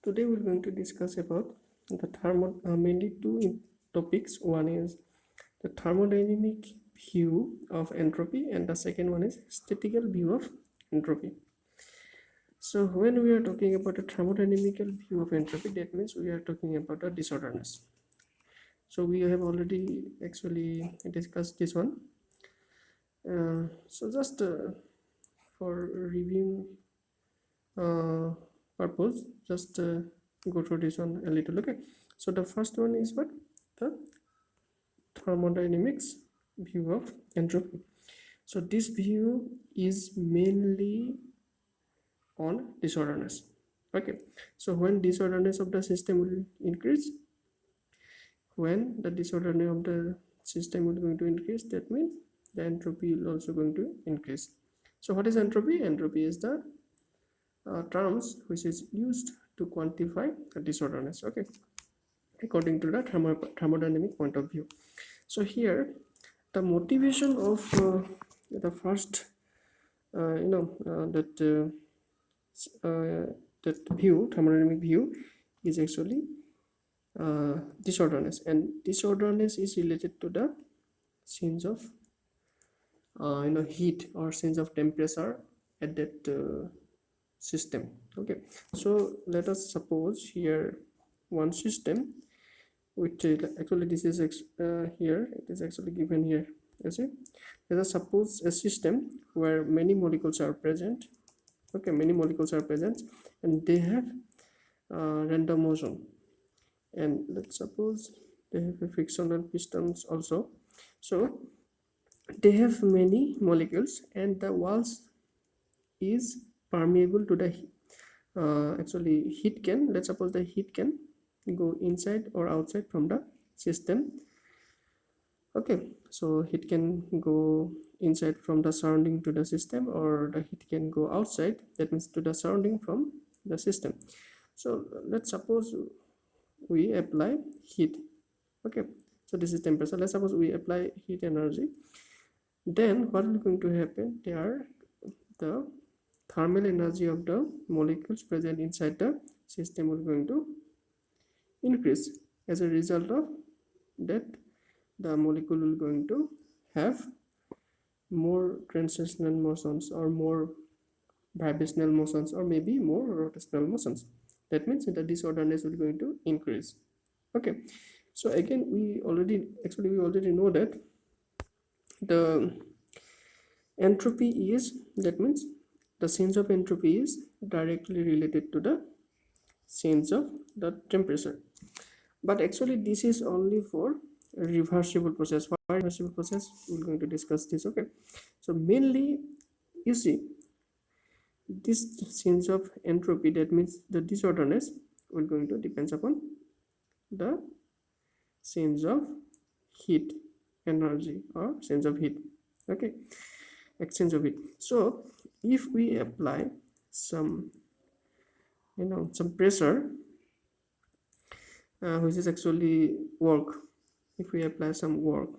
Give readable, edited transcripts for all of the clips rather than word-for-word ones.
Today we're going to discuss about the mainly two topics. One is the thermodynamic view of entropy, and the second one is statistical view of entropy. So when we are talking about a thermodynamical view of entropy, that means we are talking about a disorderness. So we have already actually discussed this one. So just for reviewing purpose, just go through this one a little. Okay, so the first one is what? The thermodynamics view of entropy. So this view is mainly on disorderness. Okay, so when disorderness of the system will increase, when the disorderness of the system will going to increase, that means the entropy will also going to increase. So what is entropy? Entropy is the terms which is used to quantify the disorderness, okay, according to the thermodynamic point of view. So here the motivation of the first that view, thermodynamic view, is actually disorderness, and disorderness is related to the change of heat or change of temperature at that system. Okay, so let us suppose here one system which actually this is here it is actually given here. You see, let us suppose a system where many molecules are present. Okay, many molecules are present and they have random motion, and let's suppose they have a frictional pistons also. So they have many molecules and the walls is permeable to the actually heat can, let's suppose the heat can go inside or outside from the system. Okay, so heat can go inside from the surrounding to the system, or the heat can go outside, that means to the surrounding from the system. So let's suppose we apply heat. Okay, so this is temperature. Let's suppose we apply heat energy, then what is going to happen there? The thermal energy of the molecules present inside the system will going to increase. As a result of that, the molecule will going to have more translational motions or more vibrational motions or maybe more rotational motions. That means the disorderness will going to increase. Okay, so again we already know that the entropy is, that means the change of entropy is directly related to the change of the temperature. But actually this is only for a reversible process. Why reversible process? We're going to discuss this. Okay, so mainly you see this change of entropy, that means the disorderness will going to depends upon the change of heat energy or change of heat. Okay, exchange of heat. So if we apply some some pressure which is actually work, if we apply some work,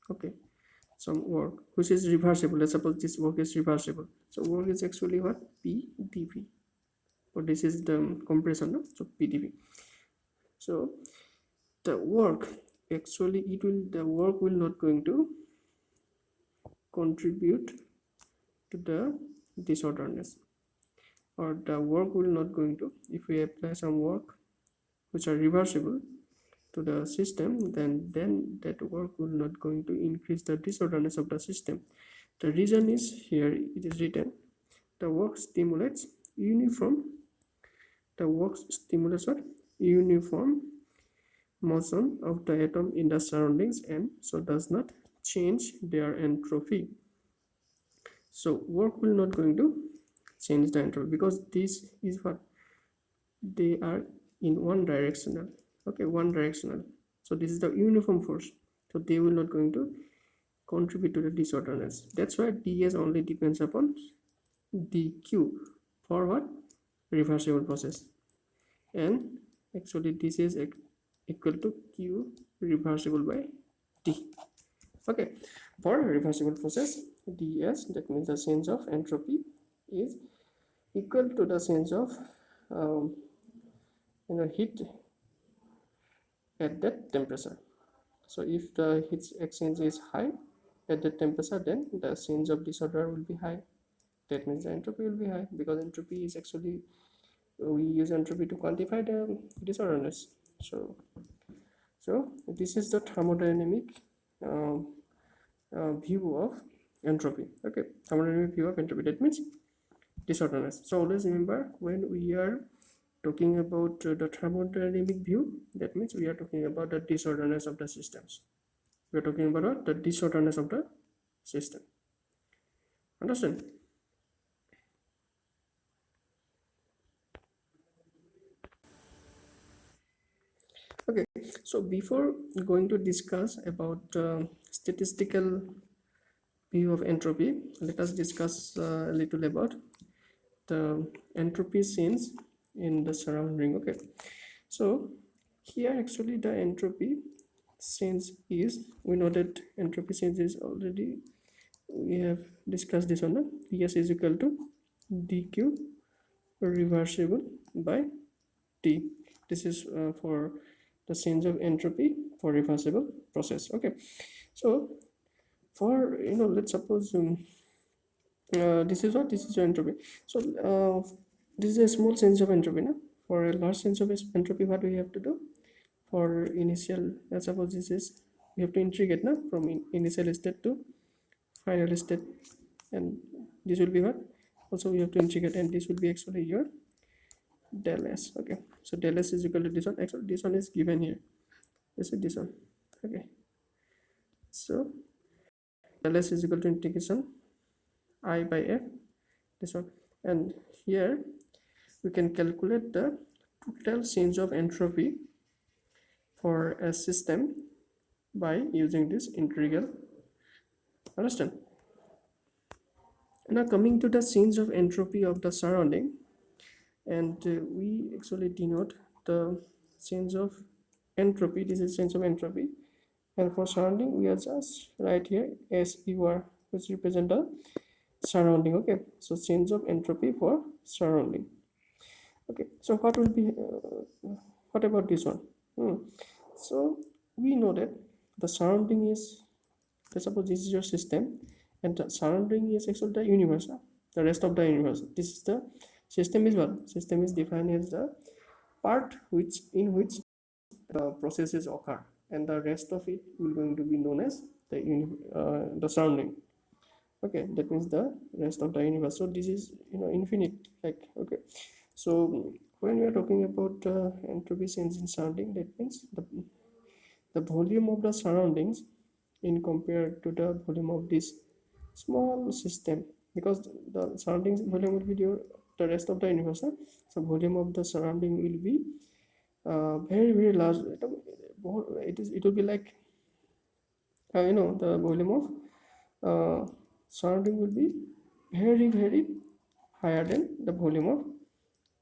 okay, some work which is reversible, let's suppose this work is reversible, so work is actually what? P dV, or this is the compression, no? So P dV. So the work actually the work will not going to contribute to the disorderness, or the work will not going to, if we apply some work which are reversible to the system, then that work will not going to increase the disorderness of the system. The reason is here it is written, the work stimulates uniform motion of the atom in the surroundings, and so does not change their entropy. So work will not going to change the entropy, because this is what they are in one directional. Okay, one directional, so this is the uniform force, so they will not going to contribute to the disorderness. That's why ds only depends upon dq for what? Reversible process, and actually this is equal to q reversible by d. Okay, for reversible process, ds, that means the change of entropy, is equal to the change of heat at that temperature. So if the heat exchange is high at that temperature, then the change of disorder will be high. That means the entropy will be high, because entropy is actually, we use entropy to quantify the disorderness. So this is the thermodynamic uh, view of entropy. Okay, thermodynamic view of entropy, that means disorderness. So always remember, when we are talking about the thermodynamic view, that means we are talking about the disorderness of the systems. We are talking about what? The disorderness of the system. Understand? Okay, so before going to discuss about statistical view of entropy, let us discuss a little about the entropy change in the surrounding. Okay, so here actually the entropy change is, we know that entropy change is already, we have discussed this on the Ts is equal to dq reversible by T. This is for the change of entropy for reversible process. Okay, so for, let's suppose this is what, this is your entropy. So this is a small change of entropy. Now for a large change of entropy, what we have to do? For initial, let's suppose this is, we have to integrate now from initial state to final state, and this will be what, also we have to integrate, and this will be actually your del s. Okay, so del s is equal to this one. Actually this one is given here. This is this one. Okay, so del s is equal to integration I by f, this one, and here we can calculate the total change of entropy for a system by using this integral. Understand? Now coming to the change of entropy of the surrounding, and we actually denote the change of entropy. This is change of entropy, and for surrounding we are just right here SUR, which represent the surrounding. Okay, so change of entropy for surrounding. Okay, so what will be what about this one? So we know that the surrounding is, let's suppose this is your system, and the surrounding is actually the universe, the rest of the universe. This is the system is what? System is defined as the part which, in which the processes occur, and the rest of it will going to be known as the surrounding. Okay, that means the rest of the universe. So this is, infinite, like, okay. So when we are talking about entropy change in surrounding, that means the volume of the surroundings in compared to the volume of this small system, because the surroundings volume will be the rest of the universe, huh? So volume of the surrounding will be very very large. It will be like the volume of surrounding will be very very higher than the volume of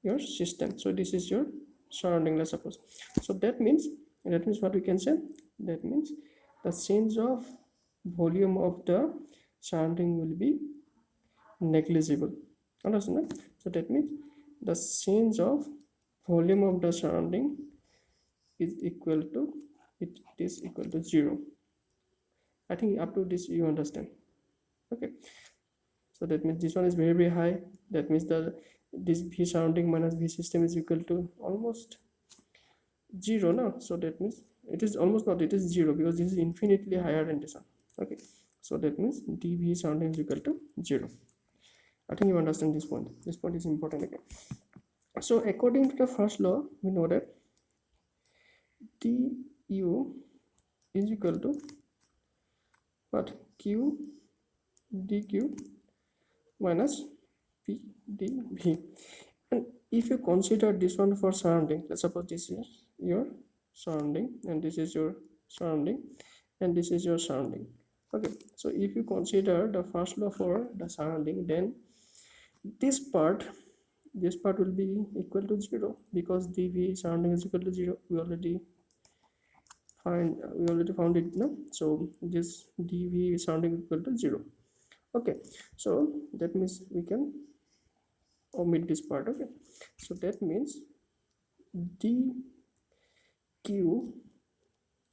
your system. So this is your surrounding, let's suppose. So that means what we can say, that means the change of volume of the surrounding will be negligible. Understand? So that means the change of volume of the surrounding is equal to, it is equal to 0. I think up to this you understand. Okay, so that means this one is very very high. That means this v surrounding minus v system is equal to almost 0 now. So that means it is almost not, it is 0, because this is infinitely higher than this one. Okay, so that means dv surrounding is equal to 0. I think you understand this point. This point is important. Okay, so according to the first law, we know that du is equal to what, q dq minus p dv. And if you consider this one for surrounding, let's suppose this is your surrounding, and this is your surrounding, and this is your surrounding. Okay, so if you consider the first law for the surrounding, then this part will be equal to 0, because dv surrounding is equal to 0. We already found it, no? So this dv surrounding is equal to 0. Okay, so that means we can omit this part. Okay, so that means dq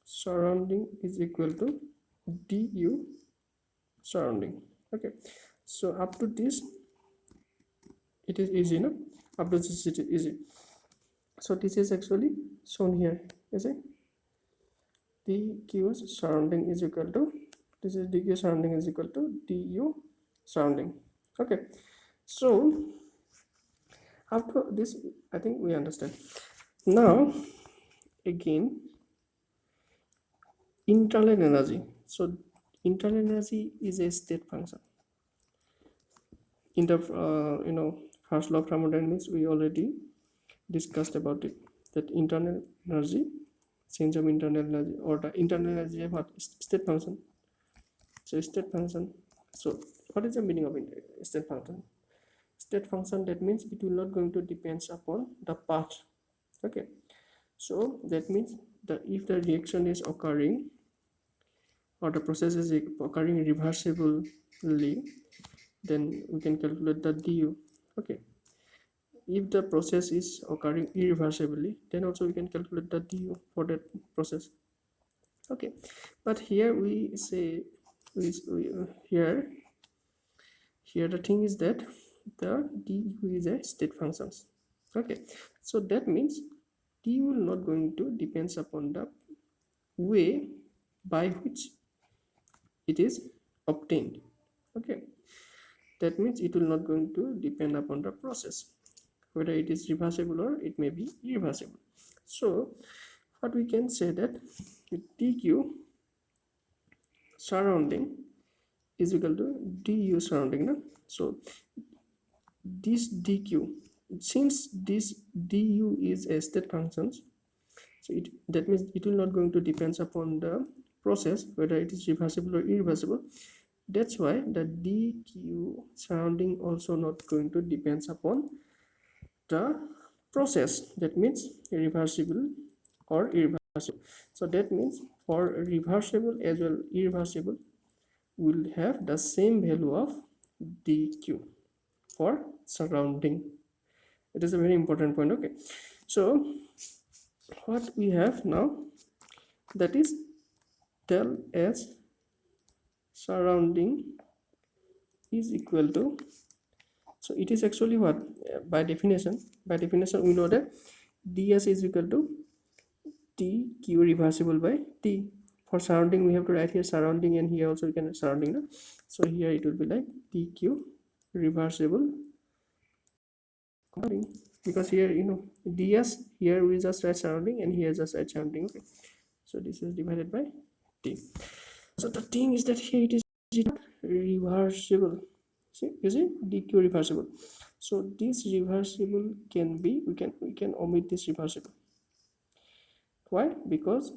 surrounding is equal to du surrounding. Okay, so up to this it is easy, no? Up to this it is easy. So this is actually shown here. You see, dq surrounding is equal to, this is dq surrounding is equal to du surrounding. Okay, so after this I think we understand. Now again, internal energy. So internal energy is a state function. In the first law of thermodynamics we already discussed about it, that internal energy, change of internal energy, or the internal energy of what? State function. So state function. So what is the meaning of state function? State function, that means it will not going to depend upon the path. Okay, so that means that if the reaction is occurring or the process is occurring reversibly, then we can calculate the du. Okay, if the process is occurring irreversibly, then also we can calculate the du for that process. Okay, but here we say here the thing is that the du is a state functions. Okay, so that means du will not going to depends upon the way by which it is obtained. Okay, that means it will not going to depend upon the process, whether it is reversible or it may be irreversible. So what we can say that dq surrounding is equal to du surrounding, no? So this dq, since this du is a state functions, so that means it will not going to depends upon the process whether it is reversible or irreversible. That's why the dq surrounding also not going to depends upon the process, that means reversible or irreversible. So that means for reversible as well irreversible will have the same value of dq for surrounding. It is a very important point. Okay, so what we have now, that is del S surrounding is equal to, so it is actually what, by definition we know that ds is equal to dq reversible by t. For surrounding we have to write here surrounding, and here also we can surrounding, no? So here it will be like dq reversible, because here ds, here we just write surrounding and here just write surrounding. Okay, so this is divided by t. So the thing is that here it is reversible. See, you see, dq reversible. So this reversible can be, we can omit this reversible. Why? Because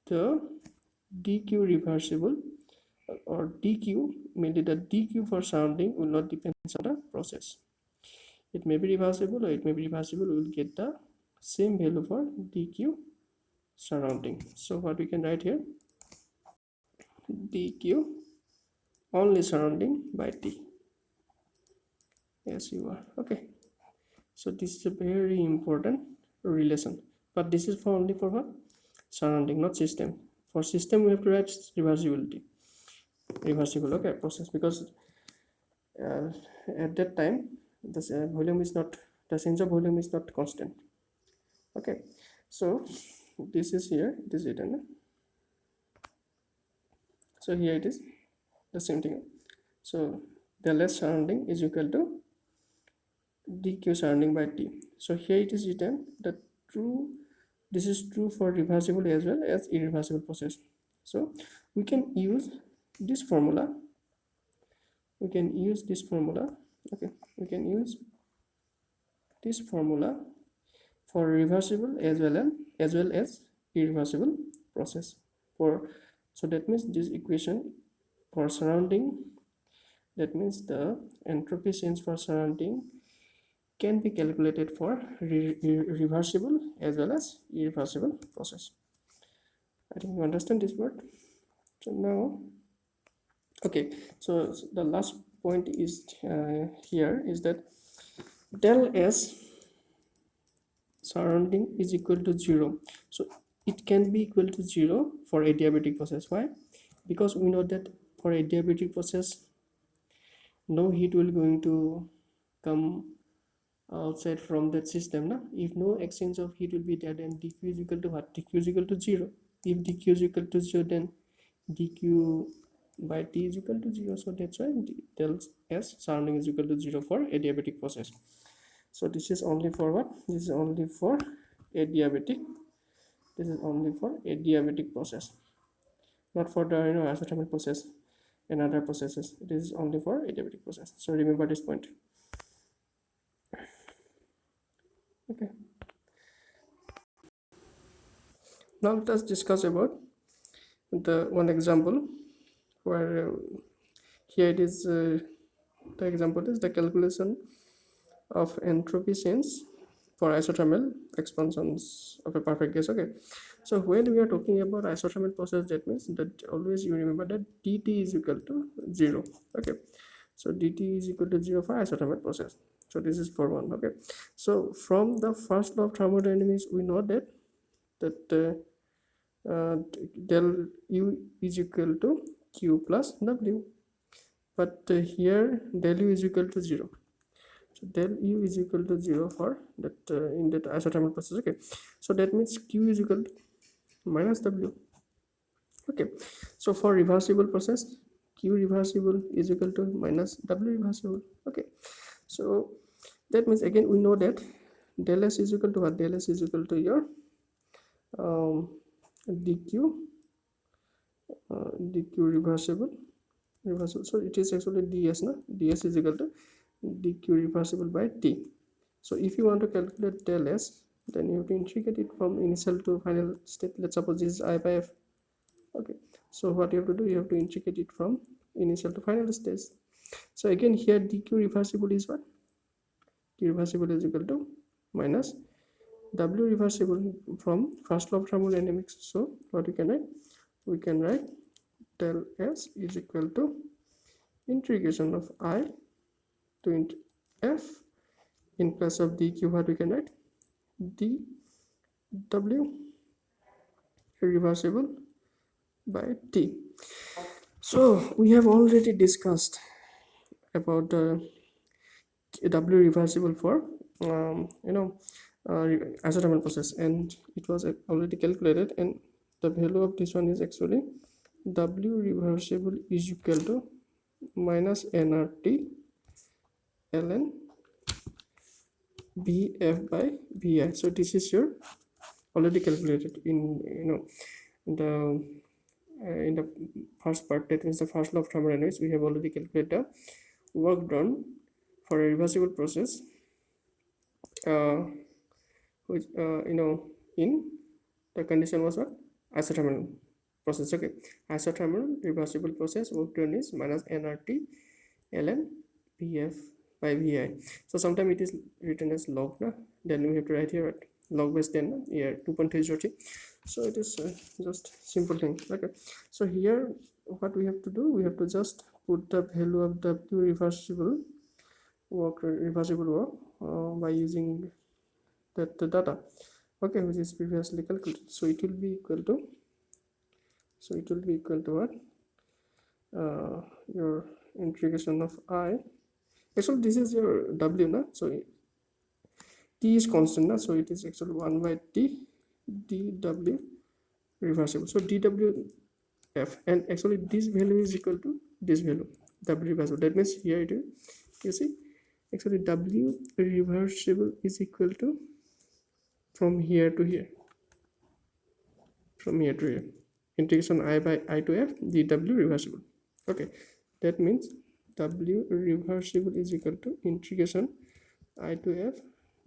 the dq reversible or dq, mainly the dq for surrounding, will not depend on the process. It may be reversible or it may be reversible. We will get the same value for dq surrounding. So what we can write here, dq only surrounding by t. Yes, you are. Okay, so this is a very important relation, but this is for only for what? Surrounding, not system. For system we have to write reversibility, reversible, okay, process, because at that time the volume is not, the change of volume is not constant. Okay, so this is here, it is written. So here it is the same thing. So del S surrounding is equal to dq surrounding by t. So here it is written that true, this is true for reversible as well as irreversible process. So we can use this formula, we can use this formula. Okay, we can use this formula for reversible as well as irreversible process. For, so that means this equation for surrounding, that means the entropy change for surrounding can be calculated for reversible as well as irreversible process. I think you understand this word. So now, okay, so the last point is here is that del S surrounding is equal to 0. So it can be equal to 0 for adiabatic process. Why? Because we know that for adiabatic process no heat will going to come outside from that system. Now if no exchange of heat will be there, then dq is equal to what? Dq is equal to 0. If dq is equal to 0, then dq by t is equal to 0. So that's why del s surrounding is equal to 0 for adiabatic process. So this is only for what? This is only for adiabatic. This is only for adiabatic process, not for the isothermal process and other processes. It is only for adiabatic process. So remember this point. Okay, now let us discuss about the one example where here it is the example is the calculation of entropy change for isothermal expansions of a perfect gas. Okay, so when we are talking about isothermal process, that means that always you remember that dt is equal to 0. Okay, so dt is equal to 0 for isothermal process. So this is for one. Okay, so from the first law of thermodynamics we know that del u is equal to q plus w, but here del u is equal to 0. So del u is equal to 0 for that in that isothermal process. Okay, so that means q is equal to minus w. Okay, so for reversible process q reversible is equal to minus w reversible. Okay, so that means again we know that del s is equal to what? Del s is equal to your dq dq reversible. So it is actually ds. No, ds is equal to dq reversible by t. So if you want to calculate del s, then you have to integrate it from initial to final state. Let's suppose this is I by f. Okay, so what you have to do, you have to integrate it from initial to final stage. So again here dq reversible is what? Q reversible is equal to minus w reversible from first law of thermodynamics. So what we can write? We can write del s is equal to integration of I to f. In place of dq, what we can write? dw reversible by t. So we have already discussed about w reversible for isothermal process, and it was already calculated, and the value of this one is actually w reversible is equal to minus nRT ln bf by vi. So this is your already calculated in the in the first part, that means the first law of thermodynamics. We have already calculated the work done for a reversible process which in the condition was what? Isothermal process. Okay, isothermal reversible process work done is minus nRT ln bf by vi. So sometimes it is written as log, na? Then we have to write here at log base 10, here 2.303. So it is just simple thing. Okay, so here what we have to do, we have to just put the value of the reversible work by using that the data, okay, which is previously calculated. So it will be equal to what? Your integration of I. Actually this is your w, na? So t is constant, na? So it is actually 1 by t dw reversible. So dw f, and actually this value is equal to this value w reversible. That means here it is, you see, actually w reversible is equal to from here to here, integration I by I to f dw reversible. Okay, that means w reversible is equal to integration I to f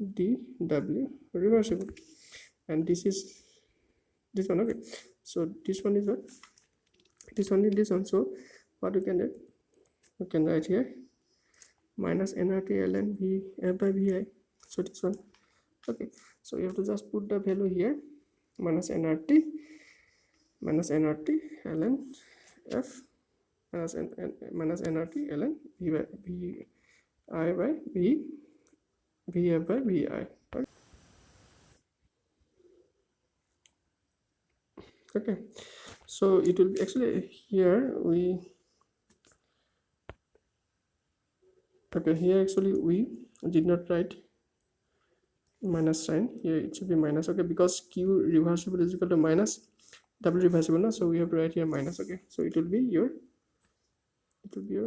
dw reversible, and this is this one. Okay, so this one is what? This one is this one. So what we can do, we can write here minus nRT ln bf by vi. So this one. Okay, so you have to just put the value here, minus nRT ln f minus nRT ln vi by vf by vi. Okay. Okay, so it will be actually here we okay here actually we did not write minus sign here, it should be minus. Okay, because q reversible is equal to minus w reversible now, so we have to write here minus. Okay, so it will be your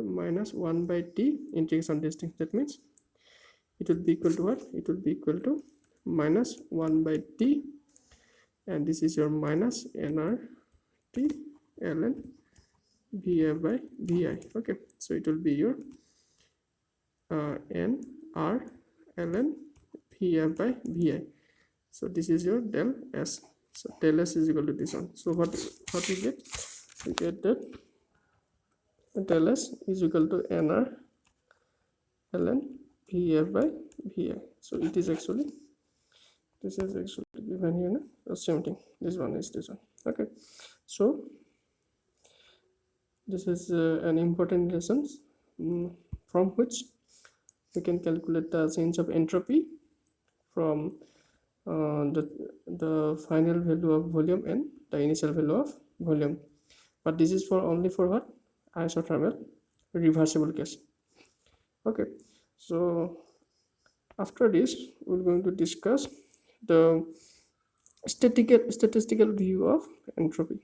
minus 1 by t integration this thing. That means it will be equal to what? It will be equal to minus 1 by t, and this is your minus nr t ln vi by vi. Okay, so it will be your nr ln vi by vi. So this is your del s. So del s is equal to this one. So what we get? We get that del s is equal to nr ln vi by vi. So it is actually, this is actually given here, no? The same thing. This one is this one. Okay, so this is an important lesson from which we can calculate the change of entropy from the final value of volume and the initial value of volume. But this is for only for what? Isothermal reversible case. Okay, so after this we're going to discuss the statistical view of entropy.